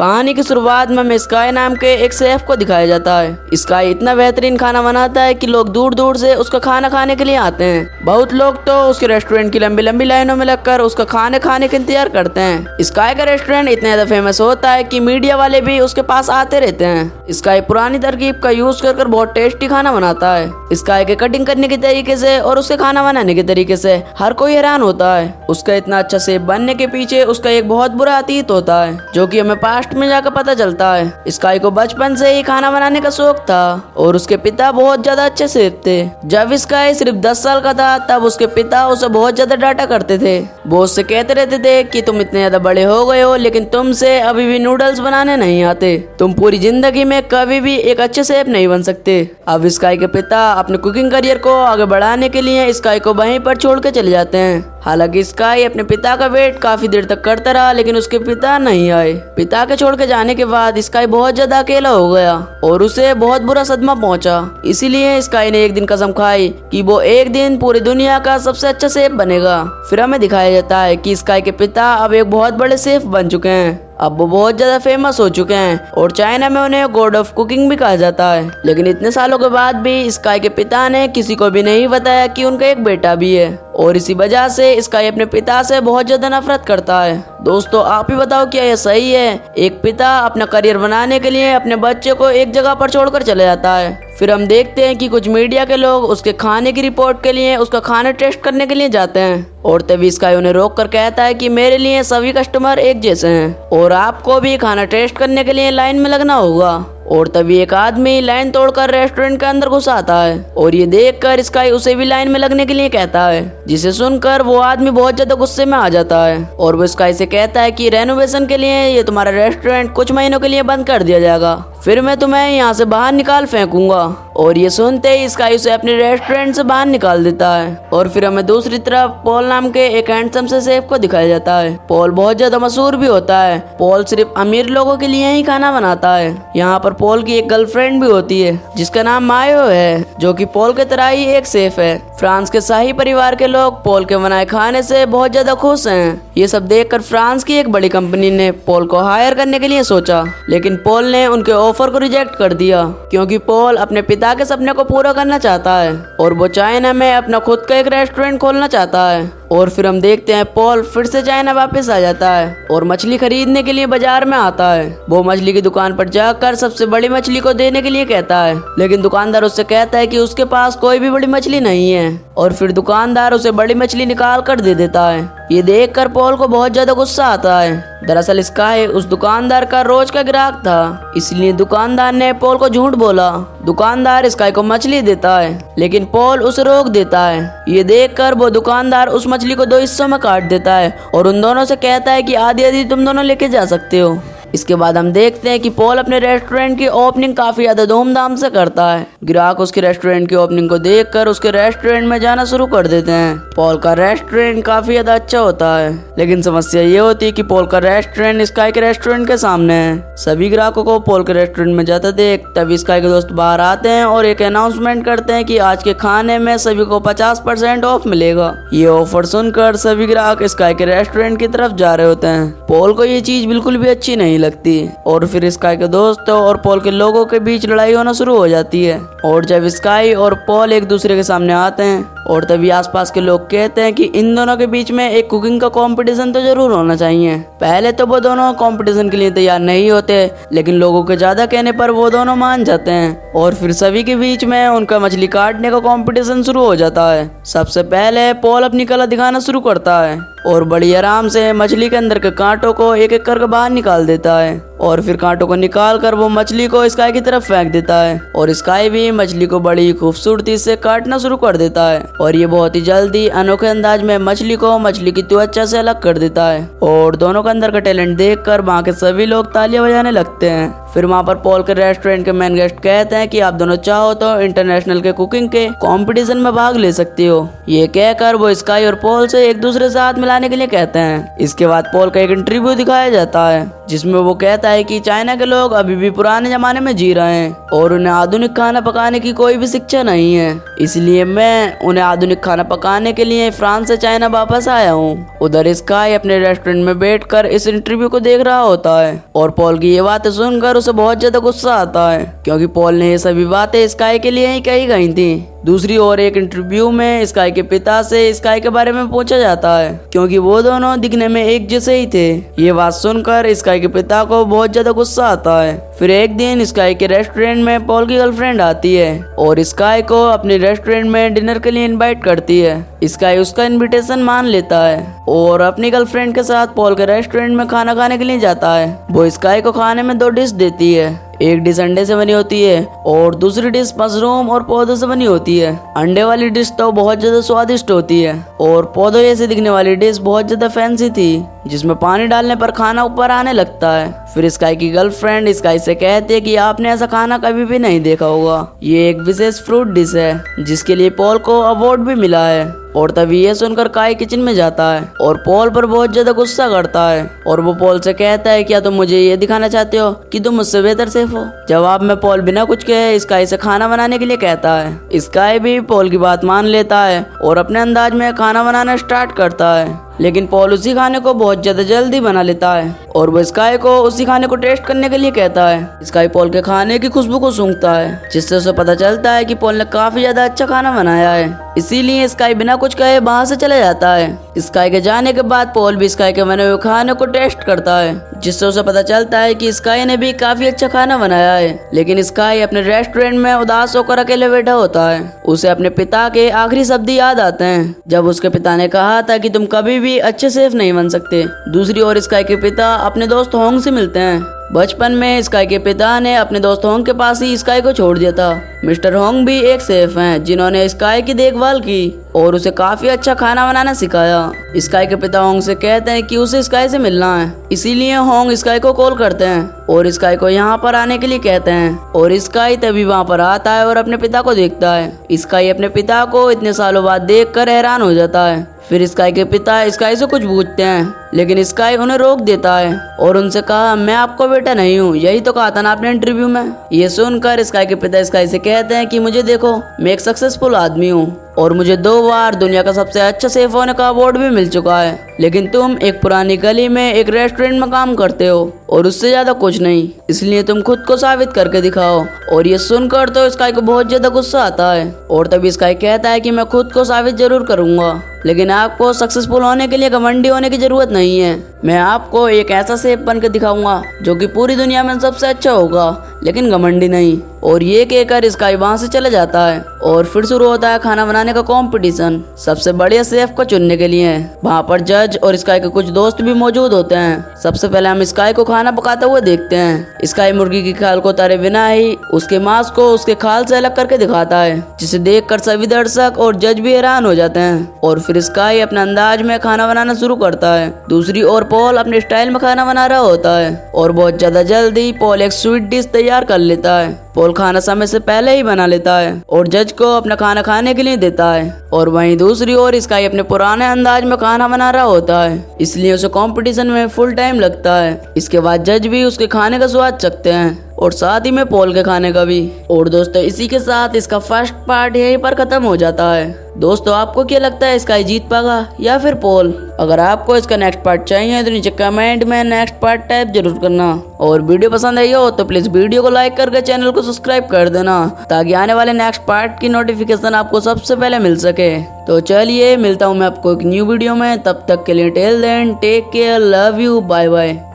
कहानी की शुरुआत में हमें स्काई नाम के एक शेफ को दिखाया जाता है। स्काई इतना बेहतरीन खाना बनाता है कि लोग दूर दूर से उसका खाना खाने के लिए आते हैं। बहुत लोग तो उसके रेस्टोरेंट की लंबी लंबी लाइनों में लगकर उसका खाने का इंतजार करते हैं। स्काई का रेस्टोरेंट इतना ज्यादा फेमस होता है कि मीडिया वाले भी उसके पास आते रहते हैं। स्काई पुरानी तरकीब का यूज कर बहुत टेस्टी खाना बनाता है। स्काई के कटिंग करने के तरीके से और उसके खाना बनाने के तरीके से हर कोई हैरान होता है। उसका इतना अच्छा शेफ बनने के पीछे उसका एक बहुत बुरा अतीत होता है, जो कि हमें पास्ट में जाकर पता चलता है। स्काई को बचपन से ही खाना बनाने का शौक था और उसके पिता बहुत ज्यादा अच्छे शेफ थे। जब स्काई सिर्फ 10 साल का था तब उसके पिता उसे बहुत ज्यादा डांटा करते थे। वो उससे कहते रहते थे कि तुम इतने ज्यादा बड़े हो गए हो लेकिन तुमसे अभी भी नूडल्स बनाने नहीं आते। तुम पूरी जिंदगी में कभी भी एक अच्छे शेफ नहीं बन सकते। अब स्काई के पिता अपने कुकिंग करियर को आगे बढ़ाने के लिए स्काई को वहीं पर छोड़ के चले जाते हैं। हालांकि स्काई अपने पिता का वेट काफी देर तक करता रहा लेकिन उसके पिता नहीं आए। पिता के छोड़ के जाने के बाद स्काई बहुत ज्यादा अकेला हो गया और उसे बहुत बुरा सदमा पहुंचा। इसीलिए स्काई ने एक दिन कसम खाई कि वो एक दिन पूरी दुनिया का सबसे अच्छा शेफ बनेगा। फिर हमें दिखाया जाता है कि स्काई के पिता अब एक बहुत बड़े शेफ बन चुके हैं। अब वो बहुत ज्यादा फेमस हो चुके हैं और चाइना में उन्हें गॉड ऑफ कुकिंग भी कहा जाता है। लेकिन इतने सालों के बाद भी स्काई के पिता ने किसी को भी नहीं बताया कि उनका एक बेटा भी है और इसी वजह से स्काई अपने पिता से बहुत ज्यादा नफरत करता है। दोस्तों, आप ही बताओ क्या यह सही है? एक पिता अपना करियर बनाने के लिए अपने बच्चे को एक जगह पर छोड़कर चले जाता है। फिर हम देखते हैं कि कुछ मीडिया के लोग उसके खाने की रिपोर्ट के लिए उसका खाना टेस्ट करने के लिए जाते हैं और तभी स्काई उन्हें रोक कर कहता है कि मेरे लिए सभी कस्टमर एक जैसे हैं और आपको भी खाना टेस्ट करने के लिए लाइन में लगना होगा। और तभी एक आदमी लाइन तोड़कर रेस्टोरेंट के अंदर घुस आता है और ये देखकर स्काई उसे भी लाइन में लगने के लिए कहता है, जिसे सुनकर वो आदमी बहुत ज्यादा गुस्से में आ जाता है और वो स्काई से कहता है कि रेनोवेशन के लिए ये तुम्हारा रेस्टोरेंट कुछ महीनों के लिए बंद कर दिया जाएगा, फिर मैं तुम्हें यहाँ से बाहर निकाल फेंकूंगा। और ये सुनते ही स्काई उसे अपने रेस्टोरेंट से बाहर निकाल देता है। और फिर हमें दूसरी तरफ पॉल नाम के एक हैंडसम से शेफ को दिखाया जाता है। पॉल बहुत ज्यादा मशहूर भी होता है। पॉल सिर्फ अमीर लोगों के लिए ही खाना बनाता है। यहाँ पर पॉल की एक गर्लफ्रेंड भी होती है जिसका नाम मायो है, जो कि पॉल के तरह ही एक शेफ है। फ्रांस के शाही परिवार के लोग पॉल के बनाए खाने से बहुत ज्यादा खुश हैं। ये सब देखकर फ्रांस की एक बड़ी कंपनी ने पॉल को हायर करने के लिए सोचा, लेकिन पॉल ने उनके ऑफर को रिजेक्ट कर दिया क्योंकि पॉल अपने पिता के सपने को पूरा करना चाहता है और वो चाइना में अपना खुद का एक रेस्टोरेंट खोलना चाहता है। और फिर हम देखते हैं पॉल फिर से चाइना वापस आ जाता है और मछली खरीदने के लिए बाजार में आता है। वो मछली की दुकान पर जाकर सबसे बड़ी मछली को देने के लिए कहता है, लेकिन दुकानदार उससे कहता है कि उसके पास कोई भी बड़ी मछली नहीं है और फिर दुकानदार उसे बड़ी मछली निकाल कर दे देता है। ये देखकर पॉल को बहुत ज्यादा गुस्सा आता है। दरअसल स्काई उस दुकानदार का रोज का ग्राहक था, इसलिए दुकानदार ने पॉल को झूठ बोला। दुकानदार स्काई को मछली देता है लेकिन पॉल उसे रोक देता है। ये देखकर वो दुकानदार उस मछली को 2 हिस्सों में काट देता है और उन दोनों से कहता है कि आधी आधी तुम दोनों लेके जा सकते हो। इसके बाद हम देखते हैं कि पॉल अपने रेस्टोरेंट की ओपनिंग काफी ज्यादा धूमधाम से करता है। ग्राहक उसके रेस्टोरेंट की ओपनिंग को देखकर उसके रेस्टोरेंट में जाना शुरू कर देते हैं। पॉल का रेस्टोरेंट काफी ज्यादा अच्छा होता है, लेकिन समस्या ये होती है कि पॉल का रेस्टोरेंट स्काई के रेस्टोरेंट के सामने है। सभी ग्राहकों को पॉल के रेस्टोरेंट में जाते देख तभी स्काई के दोस्त बाहर आते हैं और एक अनाउंसमेंट करते हैं कि आज के खाने में सभी को 50% ऑफ मिलेगा। ये ऑफर सुनकर सभी ग्राहक स्काई के रेस्टोरेंट की तरफ जा रहे होते हैं। पॉल को ये चीज बिल्कुल भी अच्छी नहीं लगती और फिर स्काई के दोस्तों और पॉल के लोगों के बीच लड़ाई होना शुरू हो जाती है। और जब स्काई और पॉल एक दूसरे के सामने आते हैं और तभी आसपास के लोग कहते हैं कि इन दोनों के बीच में एक कुकिंग का कंपटीशन तो जरूर होना चाहिए। पहले तो वो दोनों कंपटीशन के लिए तैयार नहीं होते, लेकिन लोगों के ज्यादा कहने पर वो दोनों मान जाते हैं और फिर सभी के बीच में उनका मछली काटने का कंपटीशन शुरू हो जाता है। सबसे पहले पॉल अपनी कला दिखाना शुरू करता है और बड़ी आराम से मछली के अंदर के कांटों को एक एक करके बाहर निकाल देता है और फिर कांटों को निकाल कर वो मछली को स्काई की तरफ फेंक देता है और स्काई भी मछली को बड़ी खूबसूरती से काटना शुरू कर देता है और ये बहुत ही जल्दी अनोखे अंदाज में मछली को मछली की त्वचा से अलग कर देता है। और दोनों के अंदर का टैलेंट देखकर वहाँ के सभी लोग तालियां बजाने लगते हैं। फिर वहाँ पर पॉल के रेस्टोरेंट के मेन गेस्ट कहते हैं कि आप दोनों चाहो तो इंटरनेशनल के कुकिंग के कंपटीशन में भाग ले सकती हो। ये कहकर वो स्काई और पॉल से एक दूसरे से हाथ मिलाने के लिए कहते हैं। इसके बाद पॉल का एक इंटरव्यू दिखाया जाता है जिसमें वो कहता है कि चाइना के लोग अभी भी पुराने जमाने में जी रहे हैं और उन्हें आधुनिक खाना पकाने की कोई भी शिक्षा नहीं है, इसलिए मैं उन्हें आधुनिक खाना पकाने के लिए फ्रांस से चाइना वापस आया हूँ। उधर स्काई अपने रेस्टोरेंट में बैठकर इस इंटरव्यू को देख रहा होता है और पॉल की ये बातें सुनकर उसे बहुत ज्यादा गुस्सा आता है, क्योंकि पॉल ने ये सभी बातें स्काई के लिए ही कही गई थी। दूसरी ओर एक इंटरव्यू में स्काई के पिता से स्काई के बारे में पूछा जाता है, क्योंकि वो दोनों दिखने में एक जैसे ही थे। ये बात सुनकर स्काई के पिता को बहुत ज्यादा गुस्सा आता है। फिर एक दिन स्काई के रेस्टोरेंट में पॉल की गर्लफ्रेंड आती है और स्काई को अपने रेस्टोरेंट में डिनर के लिए इनवाइट करती है। स्काई उसका इनविटेशन मान लेता है और अपनी गर्लफ्रेंड के साथ पॉल के रेस्टोरेंट में खाना खाने के लिए जाता है। वो स्काई को खाने में 2 डिश देती है। एक डिश अंडे से बनी होती है और दूसरी डिश मशरूम और पौधों से बनी होती है। अंडे वाली डिश तो बहुत ज्यादा स्वादिष्ट होती है और पौधों जैसे दिखने वाली डिश बहुत ज्यादा फैंसी थी, जिसमें पानी डालने पर खाना ऊपर आने लगता है। फिर स्काई की गर्लफ्रेंड स्काई से कहती है कि आपने ऐसा खाना कभी भी नहीं देखा होगा। ये एक विशेष फ्रूट डिश है जिसके लिए पॉल को अवार्ड भी मिला है। और तभी ये सुनकर काई किचन में जाता है और पॉल पर बहुत ज्यादा गुस्सा करता है और वो पॉल से कहता है क्या तुम मुझे ये दिखाना चाहते हो कि तुम मुझसे बेहतर शेफ हो। जवाब में पॉल बिना कुछ कहे स्काई से खाना बनाने के लिए कहता है। स्काई भी पॉल की बात मान लेता है और अपने अंदाज में खाना बनाना स्टार्ट करता है, लेकिन पॉल उसी खाने को बहुत ज्यादा जल्दी बना लेता है और वो स्काई को उसी खाने को टेस्ट करने के लिए कहता है। स्काई पॉल के खाने की खुशबू को सूंघता है, जिससे उसे पता चलता है कि पॉल ने काफी ज्यादा अच्छा खाना बनाया है। इसीलिए स्काई बिना कुछ कहे वहां से चले जाता है। स्काई के जाने के बाद पॉल भी स्काई के बने हुए खाने को टेस्ट करता है, जिससे उसे पता चलता है कि स्काई ने भी काफी अच्छा खाना बनाया है। लेकिन स्काई अपने रेस्टोरेंट में उदास होकर अकेले बैठा होता है। उसे अपने पिता के आखिरी शब्द याद आते हैं, जब उसके पिता ने कहा था कि तुम कभी भी अच्छे शेफ नहीं बन सकते। दूसरी ओर स्काई के पिता अपने दोस्त होंग से मिलते हैं। बचपन में स्काई के पिता ने अपने दोस्त होंग के पास ही स्काई को छोड़ दिया था। मिस्टर होंग भी एक शेफ हैं जिन्होंने स्काई की देखभाल की और उसे काफी अच्छा खाना बनाना सिखाया। स्काई के पिता होंग से कहते हैं कि उसे स्काई से मिलना है, इसीलिए होंग स्काई को कॉल करते हैं और स्काई को यहाँ पर आने के लिए कहते हैं और स्काई तभी वहाँ पर आता है और अपने पिता को देखता है। स्काई अपने पिता को इतने सालों बाद देखकर हैरान हो जाता है। फिर स्काई के पिता स्काई से कुछ पूछते हैं, लेकिन स्काई उन्हें रोक देता है और उनसे कहा मैं आपका बेटा नहीं हूँ, यही तो कहा था ना आपने इंटरव्यू में। ये सुनकर स्काई के पिता स्काई से कहते हैं कि मुझे देखो, मैं एक सक्सेसफुल आदमी हूँ और मुझे 2 बार दुनिया का सबसे अच्छा शेफ होने का अवार्ड भी मिल चुका है, लेकिन तुम एक पुरानी गली में एक रेस्टोरेंट में काम करते हो और उससे ज्यादा कुछ नहीं, इसलिए तुम खुद को साबित करके दिखाओ। और ये सुनकर तो स्काई को बहुत ज्यादा गुस्सा आता है और तभी स्काई कहता है कि मैं खुद को साबित जरूर करूंगा, लेकिन आपको सक्सेसफुल होने के लिए घमंडी होने की जरूरत नहीं है। मैं आपको एक ऐसा शेफ बन के दिखाऊंगा जो कि पूरी दुनिया में सबसे अच्छा होगा, लेकिन घमंडी नहीं। और ये कहकर स्काई वहां से चले जाता है और फिर शुरू होता है खाना बनाने का कंपटीशन सबसे बढ़िया शेफ को चुनने के लिए। वहाँ पर जज और स्काई के कुछ दोस्त भी मौजूद होते हैं। सबसे पहले हम स्काई को खाना पकाते हुए देखते हैं। स्काई मुर्गी की खाल को तारे बिना ही उसके मांस को उसके खाल से अलग करके दिखाता है, जिसे देखकर सभी दर्शक और जज भी हैरान हो जाते हैं। और फिर स्काई अपने अंदाज में खाना बनाना शुरू करता है। दूसरी ओर पॉल अपने स्टाइल में खाना बना रहा होता है और बहुत ज्यादा जल्दी पॉल एक स्वीट डिश तैयार कर लेता है। पॉल खाना समय से पहले ही बना लेता है और जज को अपना खाना खाने के लिए देता है। और वहीं दूसरी ओर स्काई अपने पुराने अंदाज में खाना बना रहा होता है, इसलिए उसे कंपटीशन में फुल टाइम लगता है। इसके बाद जज भी उसके खाने का स्वाद चखते हैं और साथ ही में पॉल के खाने का भी। और दोस्तों, इसी के साथ इसका फर्स्ट पार्ट यहीं पर खत्म हो जाता है। दोस्तों, आपको क्या लगता है, स्काई जीत पाएगा या फिर पॉल? अगर आपको इसका नेक्स्ट पार्ट चाहिए तो नीचे कमेंट में नेक्स्ट पार्ट टाइप जरूर करना। और वीडियो पसंद आई हो तो प्लीज वीडियो को लाइक करके चैनल को सब्सक्राइब कर देना, ताकि आने वाले नेक्स्ट पार्ट की नोटिफिकेशन आपको सबसे पहले मिल सके। तो चलिए, मिलता हूँ मैं आपको एक न्यू वीडियो में। तब तक के लिए till then take care, love you, bye bye.